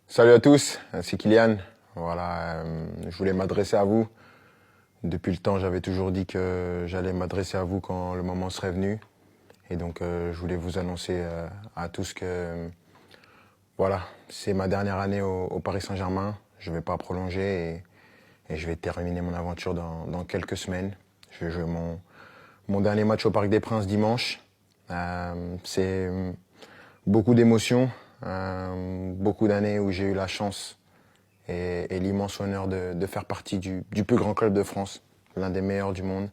Salut à tous, c'est Kylian. Voilà, je voulais m'adresser à vous. Depuis le temps, j'avais toujours dit que j'allais m'adresser à vous quand le moment serait venu. Et donc, je voulais vous annoncer à tous que voilà, c'est ma dernière année au Paris Saint-Germain. Je ne vais pas prolonger et je vais terminer mon aventure dans quelques semaines. Je vais jouer mon dernier match au Parc des Princes dimanche. C'est beaucoup d'émotions, beaucoup d'années où j'ai eu la chance et l'immense honneur de faire partie du plus grand club de France, l'un des meilleurs du monde,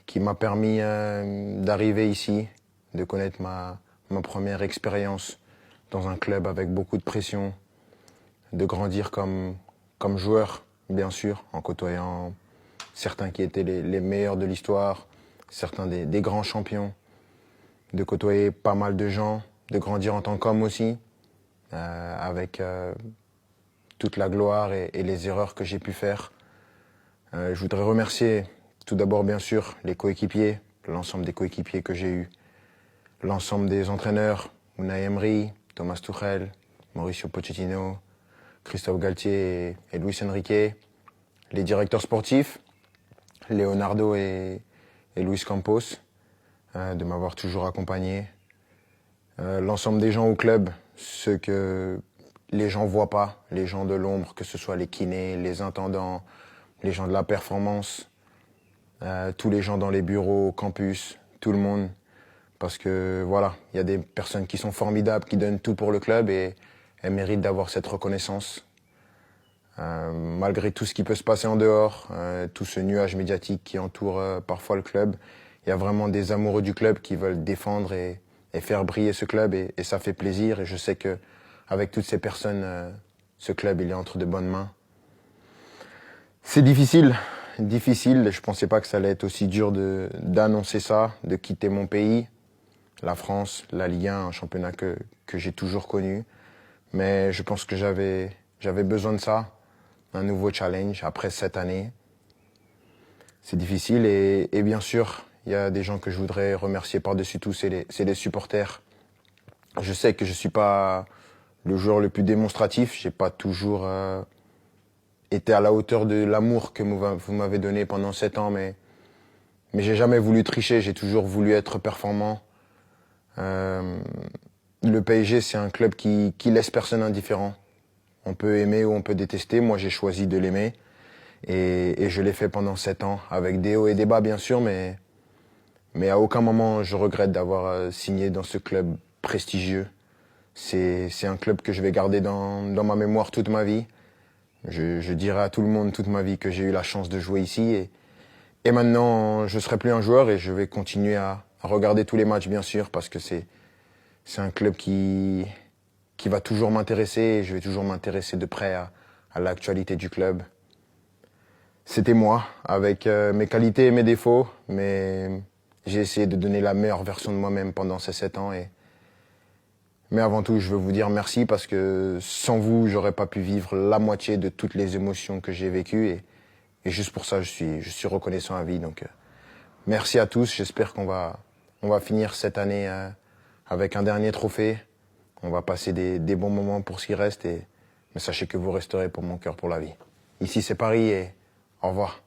qui m'a permis d'arriver ici, de connaître ma première expérience dans un club avec beaucoup de pression, de grandir comme joueur, bien sûr, en côtoyant certains qui étaient les meilleurs de l'histoire, certains des grands champions, de côtoyer pas mal de gens, de grandir en tant qu'homme aussi, avec toute la gloire et les erreurs que j'ai pu faire. Je voudrais remercier tout d'abord, bien sûr, les coéquipiers, l'ensemble des coéquipiers que j'ai eus, l'ensemble des entraîneurs, Unai Emery, Thomas Tuchel, Mauricio Pochettino, Christophe Galtier et Luis Enrique, les directeurs sportifs, Leonardo et Luis Campos, de m'avoir toujours accompagné, l'ensemble des gens au club, ceux que les gens voient pas, les gens de l'ombre, que ce soit les kinés, les intendants, les gens de la performance, tous les gens dans les bureaux, au campus, tout le monde. Parce que voilà, il y a des personnes qui sont formidables, qui donnent tout pour le club et elles méritent d'avoir cette reconnaissance. Malgré tout ce qui peut se passer en dehors, tout ce nuage médiatique qui entoure parfois le club, il y a vraiment des amoureux du club qui veulent défendre et faire briller ce club et ça fait plaisir. Et je sais que avec toutes ces personnes, ce club il est entre de bonnes mains. C'est difficile. Je pensais pas que ça allait être aussi dur d'annoncer ça, de quitter mon pays, la France, la Ligue 1, un championnat que j'ai toujours connu. Mais je pense que j'avais besoin de ça, un nouveau challenge après 7 années. C'est difficile et bien sûr, il y a des gens que je voudrais remercier par-dessus tout, c'est les supporters. Je sais que je suis pas le joueur le plus démonstratif, j'ai pas toujours été à la hauteur de l'amour que vous m'avez donné pendant 7 ans, mais j'ai jamais voulu tricher, j'ai toujours voulu être performant. Le PSG, c'est un club qui laisse personne indifférent. On peut aimer ou on peut détester. Moi, j'ai choisi de l'aimer et je l'ai fait pendant 7 ans, avec des hauts et des bas, bien sûr, mais à aucun moment je regrette d'avoir signé dans ce club prestigieux. C'est un club que je vais garder dans ma mémoire toute ma vie. Je dirai à tout le monde toute ma vie que j'ai eu la chance de jouer ici et maintenant je serai plus un joueur et je vais continuer à regarder tous les matchs bien sûr parce que c'est un club qui va toujours m'intéresser et je vais toujours m'intéresser de près à l'actualité du club. C'était moi avec mes qualités et mes défauts, mais j'ai essayé de donner la meilleure version de moi-même pendant ces 7 ans mais avant tout, je veux vous dire merci parce que sans vous, j'aurais pas pu vivre la moitié de toutes les émotions que j'ai vécues et juste pour ça, je suis reconnaissant à vie. Donc, merci à tous. J'espère qu'on va finir cette année avec un dernier trophée. On va passer des bons moments pour ce qui reste mais sachez que vous resterez pour mon cœur pour la vie. Ici, c'est Paris et au revoir.